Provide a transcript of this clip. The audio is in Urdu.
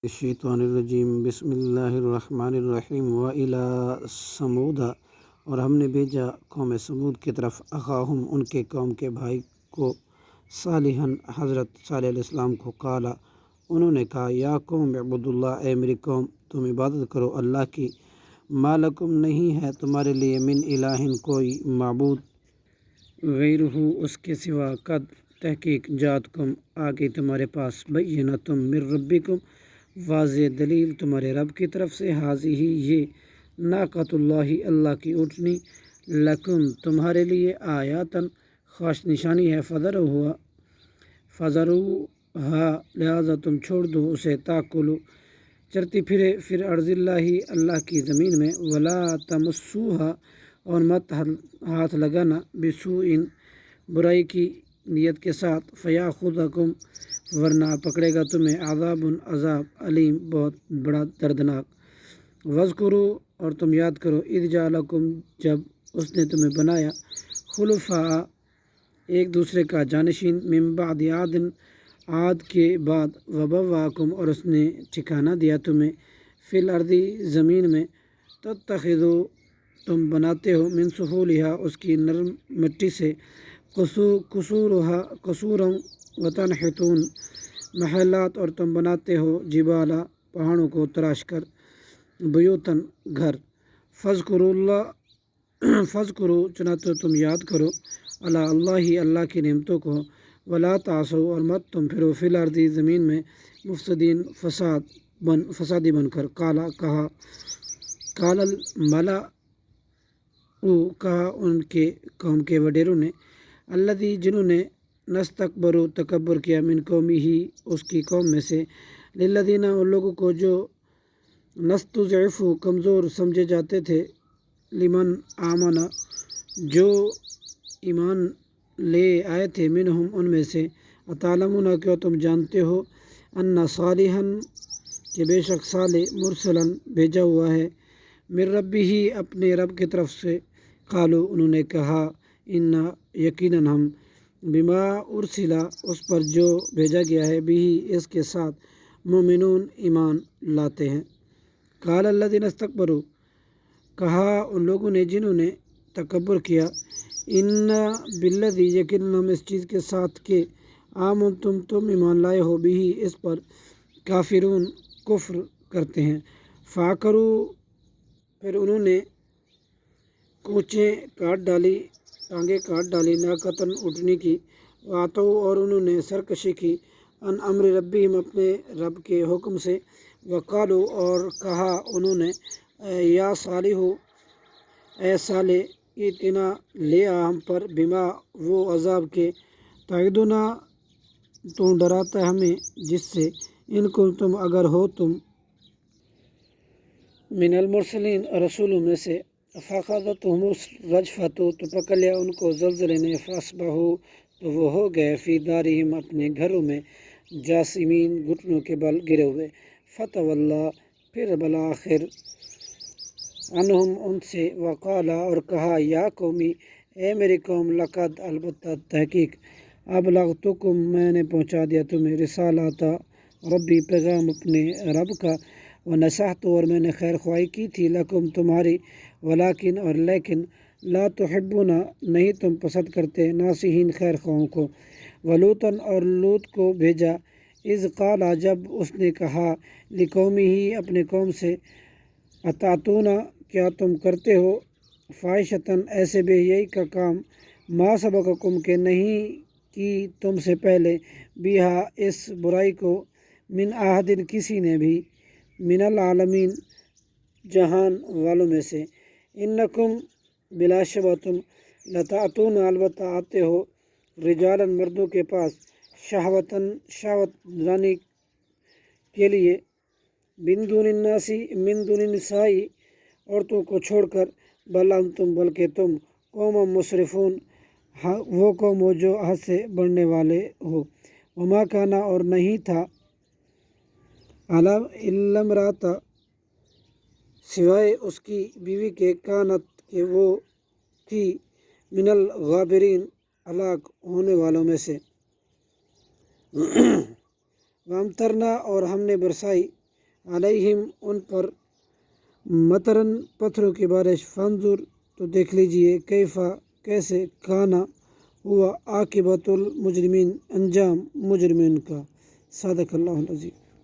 الشیطان الرجیم بسم اللہ الرحمن الرحیم وإلی ثمود، اور ہم نے بھیجا قوم سمود کی طرف اخاہم ان کے قوم کے بھائی کو، صالحاً حضرت صالح علیہ السلام کو، قالا انہوں نے کہا، یا قوم اعبدوا اللہ، اے میری قوم تم عبادت کرو اللہ کی، ما لکم نہیں ہے تمہارے لیے من الہ کوئی معبود، غیرہ اس کے سوا، قد تحقیق جاتکم آ گئی تمہارے پاس، بینۃ من ربکم واضح دلیل تمہارے رب کی طرف سے، حاضی ہی یہ، ناقۃ اللہ اللہ کی اونٹنی، لکم تمہارے لیے، آیاتن خاص نشانی ہے، فذروہا لہذا تم چھوڑ دو اسے، تاکلو چرتی پھرے، پھر ارض اللہ اللہ کی زمین میں، ولا تمسوہا اور مت ہاتھ لگانا، بسوء برائی کی نیت کے ساتھ، فیاخذکم ورنہ پکڑے گا تمہیں، عذاب عذاب علیم بہت بڑا دردناک، وذکروا اور تم یاد کرو، اذ جعلکم جب اس نے تمہیں بنایا، خلفاء ایک دوسرے کا جانشین، من بعد عاد عاد کے بعد، وبواکم اور اس نے ٹھکانہ دیا تمہیں، فی الارض زمین میں، تتخذو تم بناتے ہو، من سہولہا اس کی نرم مٹی سے، قصورا وتنحتون محلات اور تم بناتے ہو، جبالا پہاڑوں کو تراش کر، بیوتن گھر، فذکروا چنانچہ تم یاد کرو، اللہ اللہ کی نعمتوں کو، ولا تعصوا اور مت تم پھرو، فی الارض زمین میں، مفسدین فسادی بن کر، قال الملأ کہا ان کے قوم کے وڈیروں نے، الذی جنہوں نے، نستکبروا تکبر کیا، من قومی ہی اس کی قوم میں سے، للذین ان لوگوں کو جو، نستضعفوا کمزور سمجھے جاتے تھے، لمن آمنا جو ایمان لے آئے تھے، منہم ان میں سے، اتعلمون کیا تم جانتے ہو، ان صالحا کہ بے شک صالح، مرسلا بھیجا ہوا ہے، من ربہ اپنے رب کی طرف سے، قالوا انہوں نے کہا، ان یقیناً ہم، بما ارسلا اس پر جو بھیجا گیا ہے، بھی اس کے ساتھ، مومنون ایمان لاتے ہیں، قال الذین استکبروا کہا ان لوگوں نے جنہوں نے تکبر کیا، ان بالذی یقیناً ہم اس چیز کے ساتھ کہ، آمنتم تم ایمان لائے ہو، بھی اس پر، کافرون کفر کرتے ہیں، فعقروا پھر انہوں نے کونچیں کاٹ ڈالی، ٹانگیں کاٹ ڈالی، ناقتن اونٹنی کی، واتو اور انہوں نے سرکشی کی، ان امر ربہم اپنے رب کے حکم سے، وقالو اور کہا انہوں نے، یا صالح اے صالح، ائتنا لے آ ہم پر، بما وہ عذاب کے، تعدنا تو ڈراتا ہے ہمیں جس سے، ان کنتم اگر ہو تم، من المرسلین رسولوں میں سے، فاخذتهم الرجفۃ تو پکڑ لیا ان کو زلزلے نے، فاصبحوا تو وہ ہو گئے، فی دارہم اپنے گھروں میں، جاثمین گھٹنوں کے بل گرے ہوئے، فتولی پھر بالآخر، عنہم ان سے، وقال اور کہا، یا قومی اے میری قوم، لقد البتہ تحقیق، ابلغتکم میں نے پہنچا دیا تمہیں، رسالات ربی پیغام اپنے رب کا، ونصحت اور میں نے خیر خواہی کی تھی، لکم تمہاری، ولیکن اور لیکن، لا تحبون نہیں تم پسند کرتے، ناصحین خیر خواہوں کو، ولوطن اور لوط کو بھیجا، اذ قال جب اس نے کہا، لقومہ اپنے قوم سے، اتاتون کیا تم کرتے ہو، فاحشۃ ایسے بے حیائی کا کام، ما سبقکم کہ نہیں کی تم سے پہلے، بہا اس برائی کو، من احد کسی نے بھی، من العالمین جہان والوں میں سے، انکم بلا شبہ تم، لتأتون البتہ آتے ہو، رجالا مردوں کے پاس، شہوت رانی کے لیے، من دون النساء عورتوں کو چھوڑ کر، بل انتم بلکہ تم، قوم مسرفون وہ قوم ہو جو حد سے بڑھنے والے ہو، وما کانا اور نہیں تھا، الا امرأۃ سوائے اس کی بیوی کے، کانت کہ وہ تھی، من الغابرین ہلاک ہونے والوں میں سے، وامطرنا اور ہم نے برسائی، علیہم ان پر مطرن پتھروں کی بارش فانظر تو دیکھ لیجئے کیفا کیسے کانا ہوا عاقبۃ المجرمین انجام مجرمین کا۔ صادق اللہ العظیم۔